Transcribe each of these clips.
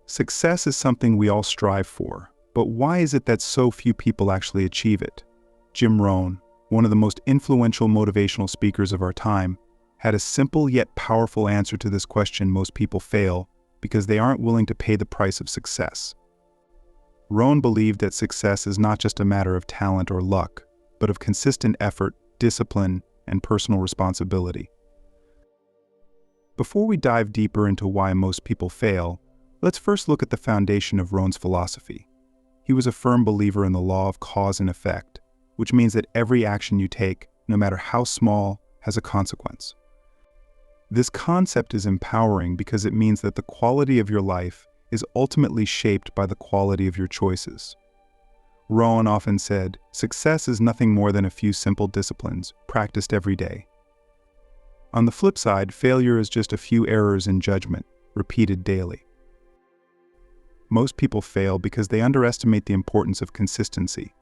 Success is something we all strive for, but why is it that so few people actually achieve it? Jim Rohn, one of the most influential motivational speakers of our time, had a simple yet powerful answer to this question: most people fail because they aren't willing to pay the price of success. Rohn believed that success is not just a matter of talent or luck, but of consistent effort, discipline, and personal responsibility. Before we dive deeper into why most people fail, let's first look at the foundation of Rohn's philosophy. He was a firm believer in the law of cause and effect, which means that every action you take, no matter how small, has a consequence. This concept is empowering because it means that the quality of your life is ultimately shaped by the quality of your choices. Rohn often said, "Success is nothing more than a few simple disciplines practiced every day." On the flip side, failure is just a few errors in judgment, repeated daily. Most people fail because they underestimate the importance of consistency.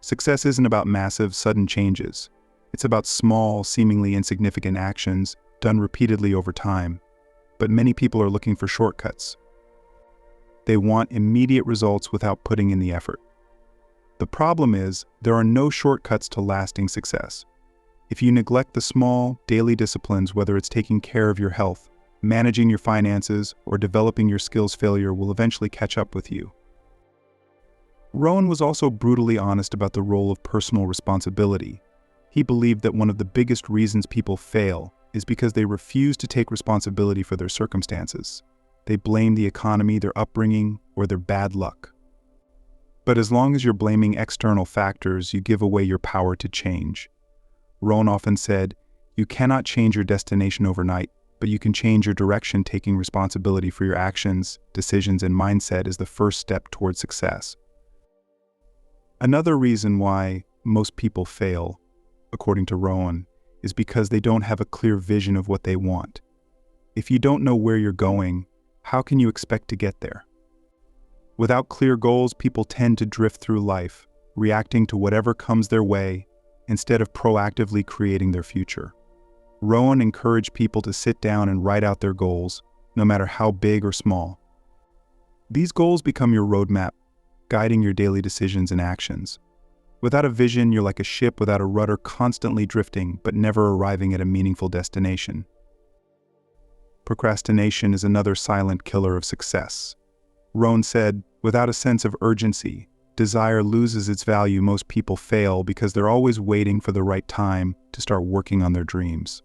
Success isn't about massive, sudden changes. It's about small, seemingly insignificant actions done repeatedly over time. But many people are looking for shortcuts. They want immediate results without putting in the effort. The problem is, there are no shortcuts to lasting success. If you neglect the small, daily disciplines, whether it's taking care of your health, managing your finances, or developing your skills, failure will eventually catch up with you. Rohn was also brutally honest about the role of personal responsibility. He believed that one of the biggest reasons people fail is because they refuse to take responsibility for their circumstances. They blame the economy, their upbringing, or their bad luck. But as long as you're blaming external factors, you give away your power to change. Rohn often said, "You cannot change your destination overnight, but you can change your direction. Taking responsibility for your actions, decisions, and mindset is the first step towards success." Another reason why most people fail, according to Rohn, is because they don't have a clear vision of what they want. If you don't know where you're going, how can you expect to get there? Without clear goals, people tend to drift through life, reacting to whatever comes their way, instead of proactively creating their future. Rohn encouraged people to sit down and write out their goals, no matter how big or small. These goals become your roadmap, guiding your daily decisions and actions. Without a vision, you're like a ship without a rudder, constantly drifting, but never arriving at a meaningful destination. Procrastination is another silent killer of success. Rohn said, "Without a sense of urgency, desire loses its value." Most people fail because they're always waiting for the right time to start working on their dreams.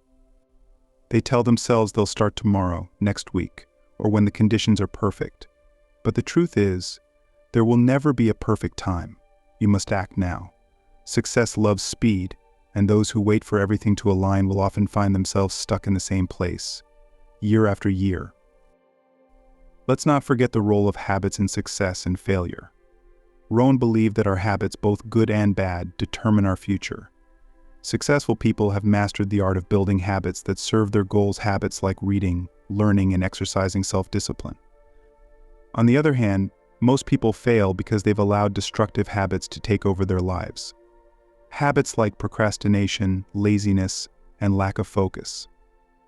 They tell themselves they'll start tomorrow, next week, or when the conditions are perfect. But the truth is, there will never be a perfect time. You must act now. Success loves speed, and those who wait for everything to align will often find themselves stuck in the same place, year after year. Let's not forget the role of habits in success and failure. Rohn believed that our habits, both good and bad, determine our future. Successful people have mastered the art of building habits that serve their goals, habits like reading, learning, and exercising self-discipline. On the other hand, most people fail because they've allowed destructive habits to take over their lives. Habits like procrastination, laziness, and lack of focus.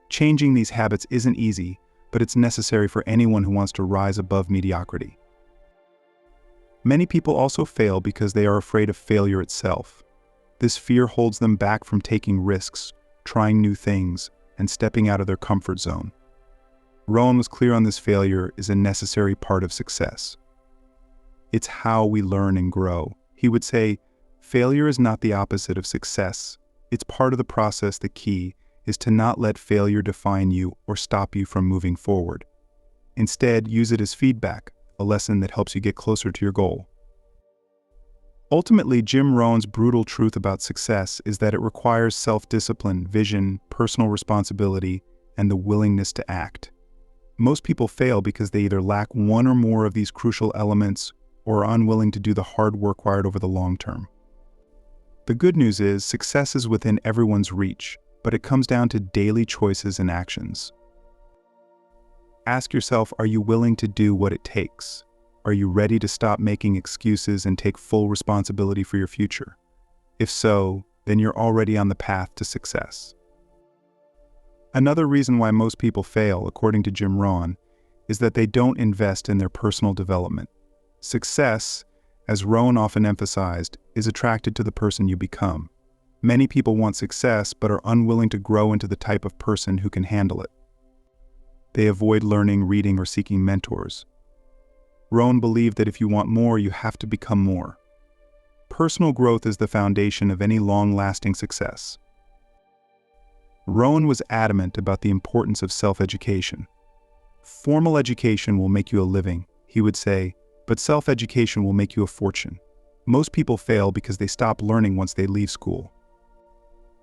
Changing these habits isn't easy, but it's necessary for anyone who wants to rise above mediocrity. Many people also fail because they are afraid of failure itself. This fear holds them back from taking risks, trying new things, and stepping out of their comfort zone. Rohn was clear on this: failure is a necessary part of success. It's how we learn and grow. He would say, failure is not the opposite of success. It's part of the process. The key is to not let failure define you or stop you from moving forward. Instead, use it as feedback, a lesson that helps you get closer to your goal. Ultimately, Jim Rohn's brutal truth about success is that it requires self-discipline, vision, personal responsibility, and the willingness to act. Most people fail because they either lack one or more of these crucial elements or are unwilling to do the hard work required over the long term. The good news is, success is within everyone's reach, but it comes down to daily choices and actions. Ask yourself, are you willing to do what it takes? Are you ready to stop making excuses and take full responsibility for your future? If so, then you're already on the path to success. Another reason why most people fail, according to Jim Rohn, is that they don't invest in their personal development. Success, as Rohn often emphasized, is attracted to the person you become. Many people want success but are unwilling to grow into the type of person who can handle it. They avoid learning, reading, or seeking mentors. Rohn believed that if you want more, you have to become more. Personal growth is the foundation of any long-lasting success. Rohn was adamant about the importance of self-education. Formal education will make you a living, he would say, but self-education will make you a fortune. Most people fail because they stop learning once they leave school.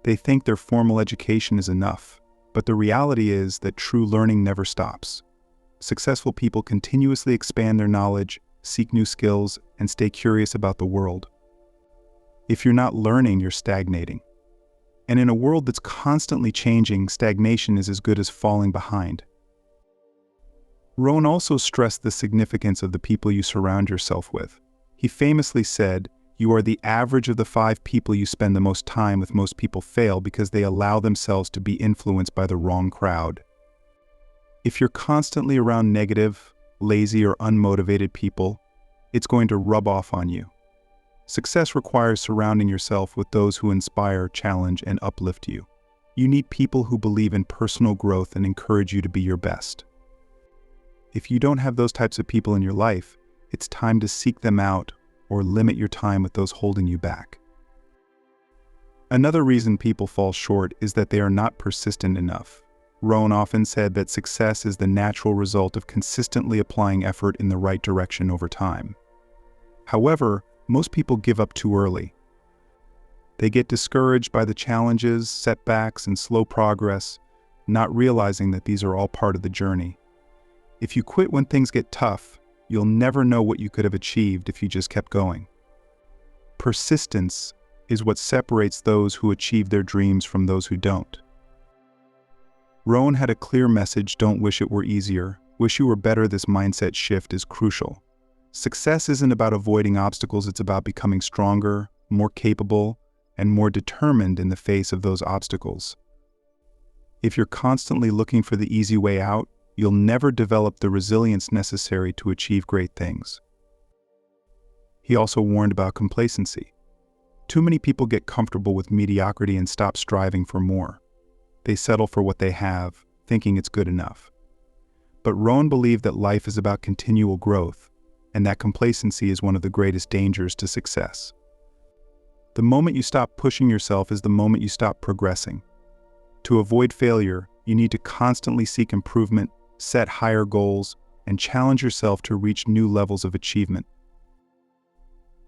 They think their formal education is enough, but the reality is that true learning never stops. Successful people continuously expand their knowledge, seek new skills, and stay curious about the world. If you're not learning, you're stagnating. And in a world that's constantly changing, stagnation is as good as falling behind. Rohn also stressed the significance of the people you surround yourself with. He famously said, "You are the average of the 5 people you spend the most time with." Most people fail because they allow themselves to be influenced by the wrong crowd. If you're constantly around negative, lazy, or unmotivated people, it's going to rub off on you. Success requires surrounding yourself with those who inspire, challenge, and uplift you. You need people who believe in personal growth and encourage you to be your best. If you don't have those types of people in your life, it's time to seek them out or limit your time with those holding you back. Another reason people fall short is that they are not persistent enough. Rohn often said that success is the natural result of consistently applying effort in the right direction over time. However, most people give up too early. They get discouraged by the challenges, setbacks, and slow progress, not realizing that these are all part of the journey. If you quit when things get tough, you'll never know what you could have achieved if you just kept going. Persistence is what separates those who achieve their dreams from those who don't. Rohn had a clear message: don't wish it were easier, wish you were better. This mindset shift is crucial. Success isn't about avoiding obstacles, it's about becoming stronger, more capable, and more determined in the face of those obstacles. If you're constantly looking for the easy way out, you'll never develop the resilience necessary to achieve great things. He also warned about complacency. Too many people get comfortable with mediocrity and stop striving for more. They settle for what they have, thinking it's good enough. But Rohn believed that life is about continual growth, and that complacency is one of the greatest dangers to success. The moment you stop pushing yourself is the moment you stop progressing. To avoid failure, you need to constantly seek improvement, set higher goals, and challenge yourself to reach new levels of achievement.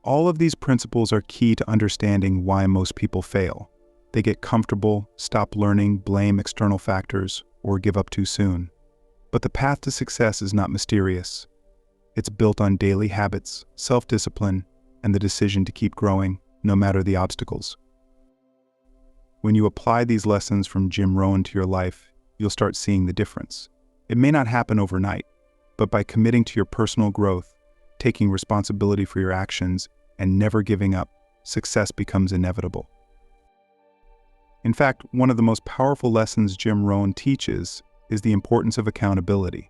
All of these principles are key to understanding why most people fail. They get comfortable, stop learning, blame external factors, or give up too soon. But the path to success is not mysterious. It's built on daily habits, self-discipline, and the decision to keep growing, no matter the obstacles. When you apply these lessons from Jim Rohn to your life, you'll start seeing the difference. It may not happen overnight, but by committing to your personal growth, taking responsibility for your actions, and never giving up, success becomes inevitable. In fact, one of the most powerful lessons Jim Rohn teaches is the importance of accountability.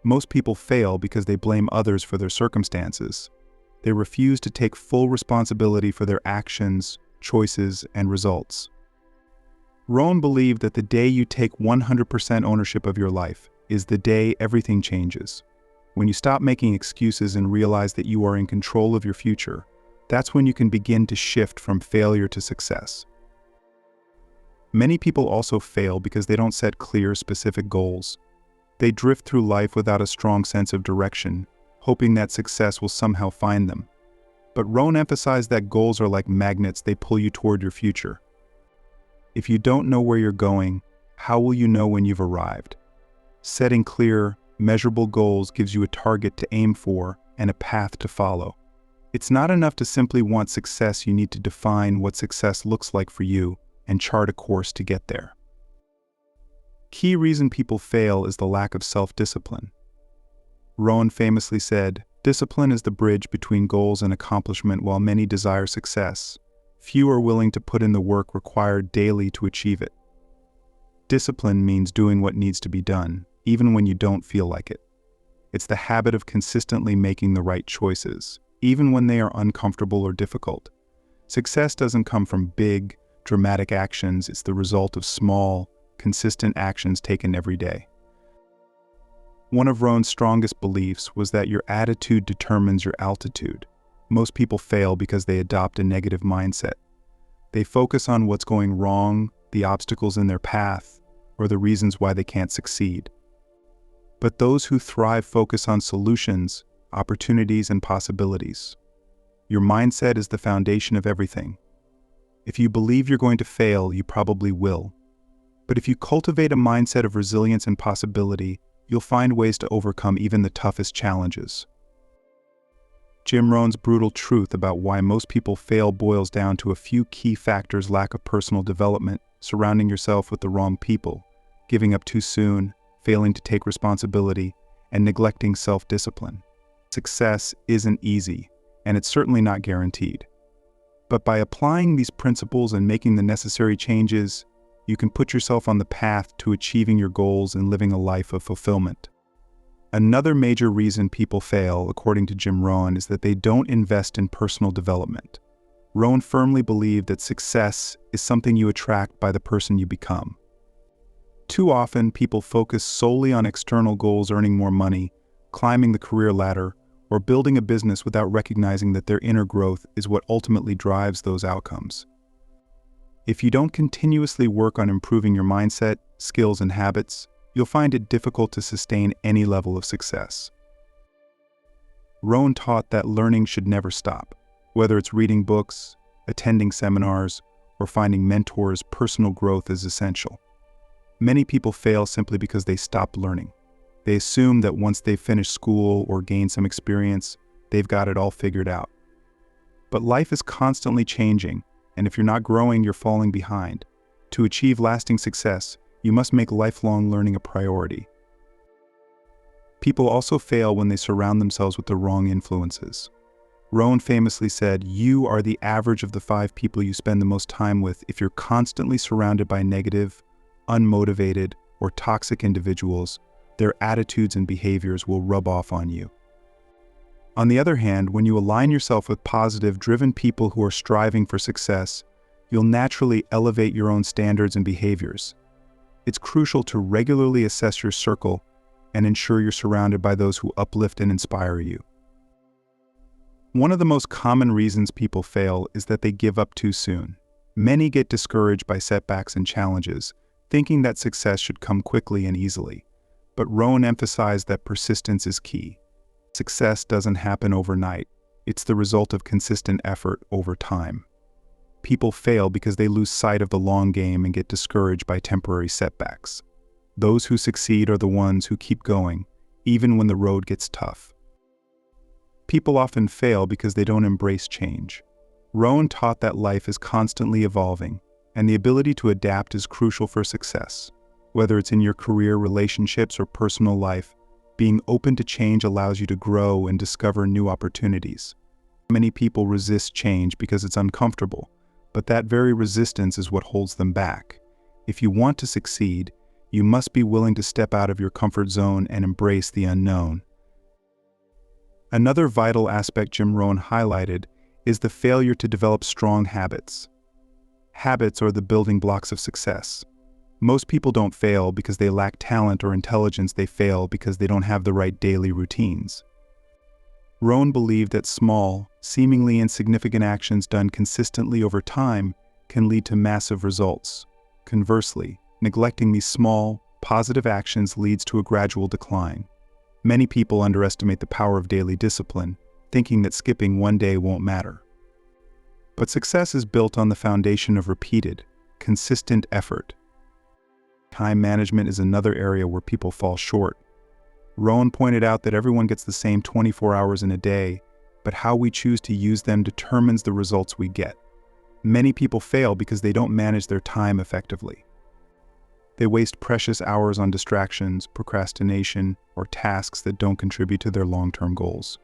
Most people fail because they blame others for their circumstances. They refuse to take full responsibility for their actions, choices, and results. Rohn believed that the day you take 100% ownership of your life is the day everything changes. When you stop making excuses and realize that you are in control of your future, that's when you can begin to shift from failure to success. Many people also fail because they don't set clear, specific goals. They drift through life without a strong sense of direction, hoping that success will somehow find them. But Rohn emphasized that goals are like magnets, they pull you toward your future. If you don't know where you're going, how will you know when you've arrived? Setting clear, measurable goals gives you a target to aim for and a path to follow. It's not enough to simply want success, you need to define what success looks like for you and chart a course to get there. Key reason people fail is the lack of self-discipline. Rohn famously said, "Discipline is the bridge between goals and accomplishment. While many desire success, few are willing to put in the work required daily to achieve it." Discipline means doing what needs to be done, even when you don't feel like it. It's the habit of consistently making the right choices, even when they are uncomfortable or difficult. Success doesn't come from big, dramatic actions. It's the result of small, consistent actions taken every day. One of Rohn's strongest beliefs was that your attitude determines your altitude. Most people fail because they adopt a negative mindset. They focus on what's going wrong, the obstacles in their path, or the reasons why they can't succeed. But those who thrive focus on solutions, opportunities, and possibilities. Your mindset is the foundation of everything. If you believe you're going to fail, you probably will. But if you cultivate a mindset of resilience and possibility, you'll find ways to overcome even the toughest challenges. Jim Rohn's brutal truth about why most people fail boils down to a few key factors: lack of personal development, surrounding yourself with the wrong people, giving up too soon, failing to take responsibility, and neglecting self-discipline. Success isn't easy, and it's certainly not guaranteed. But by applying these principles and making the necessary changes, you can put yourself on the path to achieving your goals and living a life of fulfillment. Another major reason people fail, according to Jim Rohn, is that they don't invest in personal development. Rohn firmly believed that success is something you attract by the person you become. Too often, people focus solely on external goals: earning more money, climbing the career ladder, or building a business, without recognizing that their inner growth is what ultimately drives those outcomes. If you don't continuously work on improving your mindset, skills, and habits, you'll find it difficult to sustain any level of success. Rohn taught that learning should never stop. Whether it's reading books, attending seminars, or finding mentors, personal growth is essential. Many people fail simply because they stop learning. They assume that once they've finished school or gained some experience, they've got it all figured out. But life is constantly changing, and if you're not growing, you're falling behind. To achieve lasting success, you must make lifelong learning a priority. People also fail when they surround themselves with the wrong influences. Rohn famously said, "You are the average of the 5 people you spend the most time with." If you're constantly surrounded by negative, unmotivated, or toxic individuals, their attitudes and behaviors will rub off on you. On the other hand, when you align yourself with positive, driven people who are striving for success, you'll naturally elevate your own standards and behaviors. It's crucial to regularly assess your circle and ensure you're surrounded by those who uplift and inspire you. One of the most common reasons people fail is that they give up too soon. Many get discouraged by setbacks and challenges, thinking that success should come quickly and easily. But Rohn emphasized that persistence is key. Success doesn't happen overnight. It's the result of consistent effort over time. People fail because they lose sight of the long game and get discouraged by temporary setbacks. Those who succeed are the ones who keep going, even when the road gets tough. People often fail because they don't embrace change. Rohn taught that life is constantly evolving, and the ability to adapt is crucial for success. Whether it's in your career, relationships, or personal life, being open to change allows you to grow and discover new opportunities. Many people resist change because it's uncomfortable, but that very resistance is what holds them back. If you want to succeed, you must be willing to step out of your comfort zone and embrace the unknown. Another vital aspect Jim Rohn highlighted is the failure to develop strong habits. Habits are the building blocks of success. Most people don't fail because they lack talent or intelligence. They fail because they don't have the right daily routines. Rohn believed that small, seemingly insignificant actions done consistently over time can lead to massive results. Conversely, neglecting these small, positive actions leads to a gradual decline. Many people underestimate the power of daily discipline, thinking that skipping one day won't matter. But success is built on the foundation of repeated, consistent effort. Time management is another area where people fall short. Rohn pointed out that everyone gets the same 24 hours in a day, but how we choose to use them determines the results we get. Many people fail because they don't manage their time effectively. They waste precious hours on distractions, procrastination, or tasks that don't contribute to their long-term goals.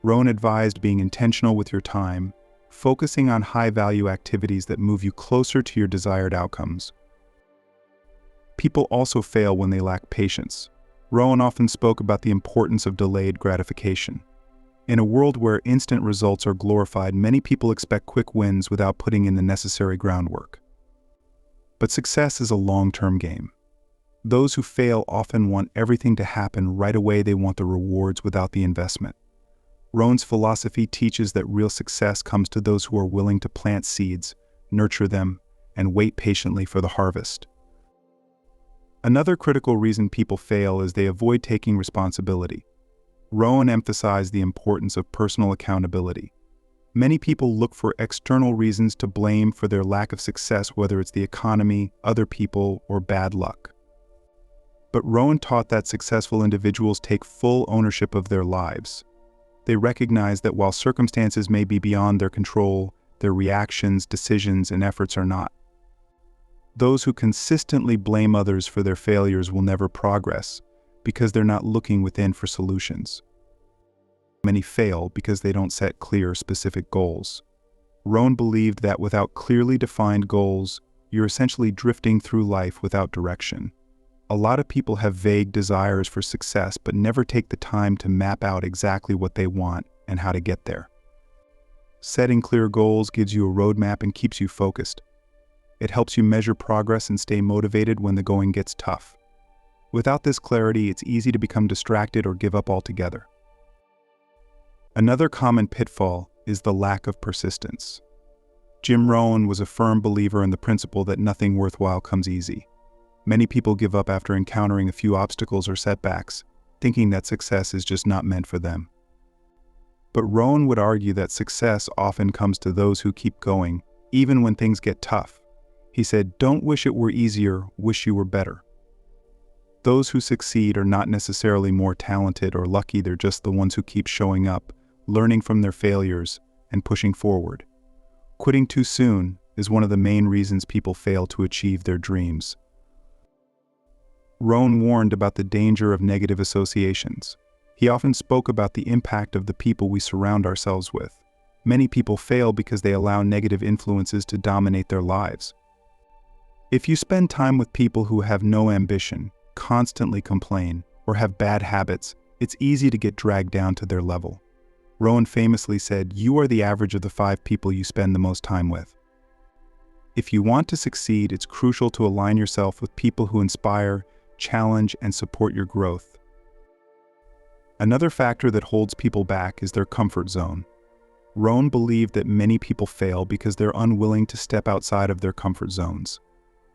Rohn advised being intentional with your time, focusing on high-value activities that move you closer to your desired outcomes. People also fail when they lack patience. Rohn often spoke about the importance of delayed gratification. In a world where instant results are glorified, many people expect quick wins without putting in the necessary groundwork. But success is a long-term game. Those who fail often want everything to happen right away. They want the rewards without the investment. Rohn's philosophy teaches that real success comes to those who are willing to plant seeds, nurture them, and wait patiently for the harvest. Another critical reason people fail is they avoid taking responsibility. Rohn emphasized the importance of personal accountability. Many people look for external reasons to blame for their lack of success, whether it's the economy, other people, or bad luck. But Rohn taught that successful individuals take full ownership of their lives. They recognize that while circumstances may be beyond their control, their reactions, decisions, and efforts are not. Those who consistently blame others for their failures will never progress because they're not looking within for solutions. Many fail because they don't set clear, specific goals. Rohn believed that without clearly defined goals, you're essentially drifting through life without direction. A lot of people have vague desires for success but never take the time to map out exactly what they want and how to get there. Setting clear goals gives you a roadmap and keeps you focused. It helps you measure progress and stay motivated when the going gets tough. Without this clarity, it's easy to become distracted or give up altogether. Another common pitfall is the lack of persistence. Jim Rohn was a firm believer in the principle that nothing worthwhile comes easy. Many people give up after encountering a few obstacles or setbacks, thinking that success is just not meant for them. But Rohn would argue that success often comes to those who keep going, even when things get tough. He said, "Don't wish it were easier, wish you were better." Those who succeed are not necessarily more talented or lucky, they're just the ones who keep showing up, learning from their failures, and pushing forward. Quitting too soon is one of the main reasons people fail to achieve their dreams. Rohn warned about the danger of negative associations. He often spoke about the impact of the people we surround ourselves with. Many people fail because they allow negative influences to dominate their lives. If you spend time with people who have no ambition, constantly complain, or have bad habits, it's easy to get dragged down to their level. Rohn famously said, "You are the average of the 5 people you spend the most time with." If you want to succeed, it's crucial to align yourself with people who inspire, challenge, and support your growth. Another factor that holds people back is their comfort zone. Rohn believed that many people fail because they're unwilling to step outside of their comfort zones.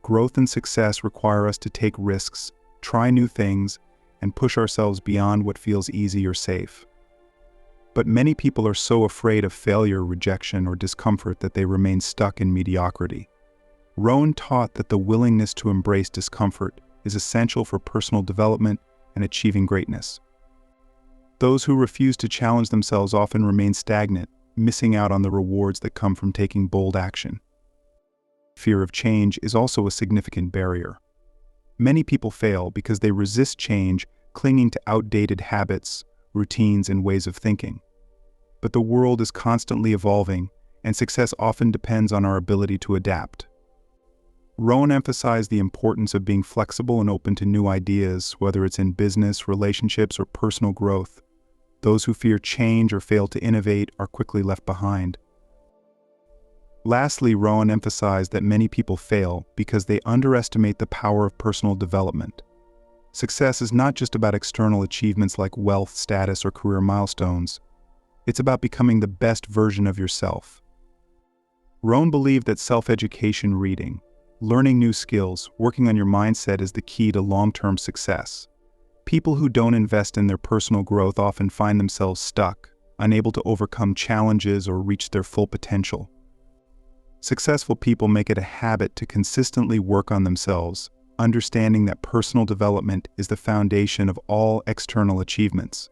Growth and success require us to take risks, try new things, and push ourselves beyond what feels easy or safe. But many people are so afraid of failure, rejection, or discomfort that they remain stuck in mediocrity. Rohn taught that the willingness to embrace discomfort is essential for personal development and achieving greatness. Those who refuse to challenge themselves often remain stagnant, missing out on the rewards that come from taking bold action. Fear of change is also a significant barrier. Many people fail because they resist change, clinging to outdated habits, routines, and ways of thinking. But the world is constantly evolving, and success often depends on our ability to adapt. Rohn emphasized the importance of being flexible and open to new ideas, whether it's in business, relationships, or personal growth. Those who fear change or fail to innovate are quickly left behind. Lastly, Rohn emphasized that many people fail because they underestimate the power of personal development. Success is not just about external achievements like wealth, status, or career milestones. It's about becoming the best version of yourself. Rohn believed that self-education, reading, learning new skills, working on your mindset is the key to long-term success. People who don't invest in their personal growth often find themselves stuck, unable to overcome challenges or reach their full potential. Successful people make it a habit to consistently work on themselves, understanding that personal development is the foundation of all external achievements.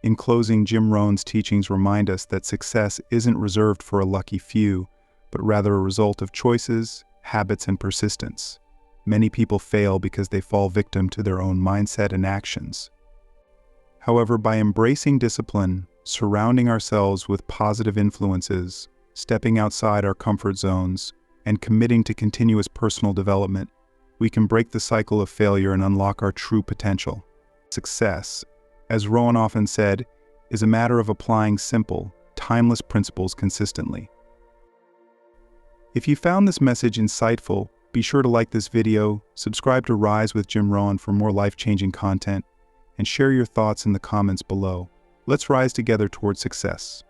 In closing, Jim Rohn's teachings remind us that success isn't reserved for a lucky few, but rather a result of choices, habits, and persistence. Many people fail because they fall victim to their own mindset and actions. However, by embracing discipline, surrounding ourselves with positive influences, stepping outside our comfort zones, and committing to continuous personal development, we can break the cycle of failure and unlock our true potential. Success, as Rohn often said, is a matter of applying simple, timeless principles consistently. If you found this message insightful, be sure to like this video, subscribe to Rise with Jim Rohn for more life-changing content, and share your thoughts in the comments below. Let's rise together towards success.